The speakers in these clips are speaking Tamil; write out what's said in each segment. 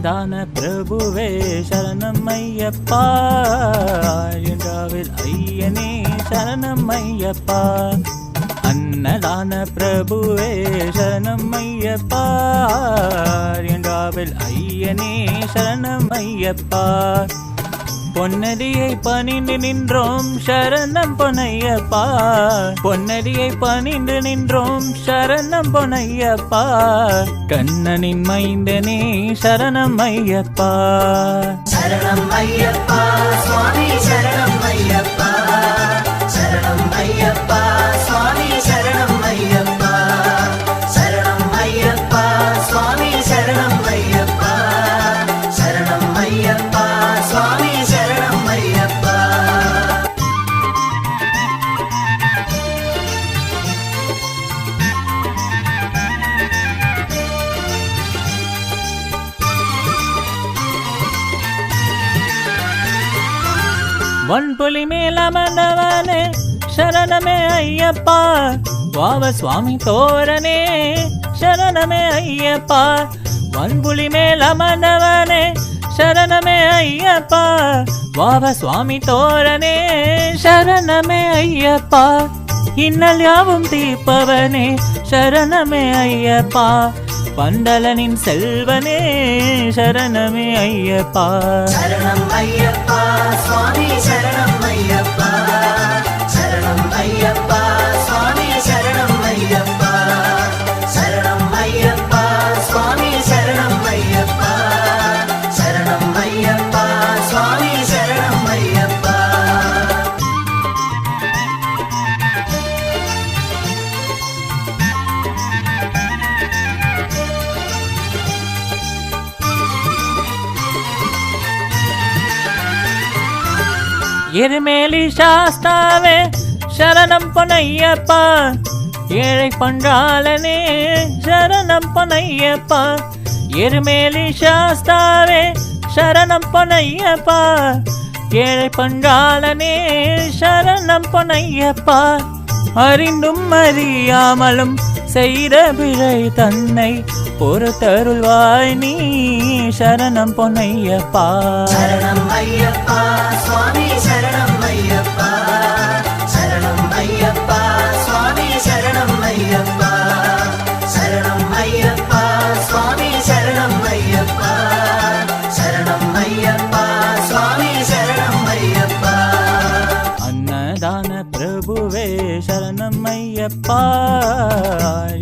அன்னதான பிரபுவே சரணம் ஐயப்பா, என்றாவில் ஐயனே சரணம் ஐயப்பா. அன்னதான பிரபுவே சரணம் ஐயப்பா, என்றாவில் ஐயனே சரணம் ஐயப்பா. பொன்னடியை பணிந்து நின்றோம் சரணம் பொன்னையப்பா, பொன்னடியை பணிந்து நின்றோம் சரணம் பொன்னையப்பா. கண்ணனின் மைந்தனே சரணம் ஐயப்பா, சரணம் ஐயப்பா சுவாமி சரணம் ஐயப்பா, சரணம் ஐயப்பா சுவாமி சரணம் ஐயப்பா, சரணம் ஐயப்பா சுவாமி சரணம் ஐயப்பா, சரணம் ஐயப்பா சுவாமி சரணம் ஐயப்பா. வன்புலி மேலமனவனே சரணமே ஐயப்பா, வாவ சுவாமி தோரனே சரணமே ஐயப்பா. வன்புலி மேலமனவனே சரணமே ஐயப்பா, வாவ சுவாமி தோரனே சரணமே ஐயப்பா. இன்னல் யாவும் தீர்ப்பவனே சரணமே ஐயப்பா, பண்டலனின் செல்வனே சரணமே ஐயப்பா. சரணம் ஐயப்பா சுவாமி சரணம் ஐயப்பா, சரணம் ஐயப்பா சுவாமி சரணம் ஐயப்பா, சரணம் ஐயப்பா சுவாமி சரணம் ஐயப்பா, சரணம் ஐயப்பா சுவாமி சரணம் ஐயப்பா. எருமேலி சாஸ்தாவே சரணம் பொன்னையப்பா, ஏழை பண்டாளனே சரணம் பொன்னையப்பா. எருமேலி சாஸ்தாவே சரணம் பொன்னையப்பா, ஏழை பண்டாளனே சரணம் பொன்னையப்பா. அறிந்தும் அறியாமலும் செய்த பிழை தன்னை பொறுத்தருள்வாய் நீ சரணம் பொன்னையப்பா. சரணம் ஐயப்பா சுவாமி சரணம் ஐயப்பா, சரணம் ஐயப்பா சுவாமி சரணம் ஐயப்பா, சரணம் ஐயப்பா சுவாமி சரணம் ஐயப்பா, சரணம் ஐயப்பா சுவாமி சரணம் ஐயப்பா. அன்னதான பிரபுவே சரணம் ஐயப்பா,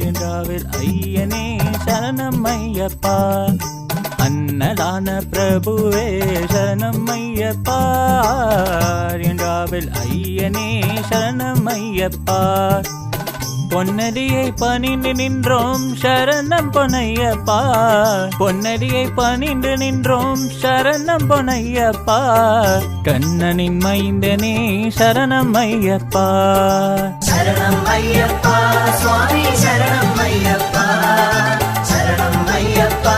என்றாவில் ஐயனே சரணம் ஐயப்பா. அன்னதான பிரபுவே சரணம் ஐயப்பா, என்றாவில் ஐயனே சரணம் ஐயப்பா. பொன்னடியை பணிந்து நின்றோம் சரணம் பொன்னையப்பா, பொன்னடியை பணிந்து நின்றோம் சரணம் பொன்னையப்பா. கண்ணனின் மைந்தனே சரணம் ஐயப்பா, சரணம் ஐயப்பா சுவாமி சரணம் ஐயப்பா, சரணம் ஐயப்பா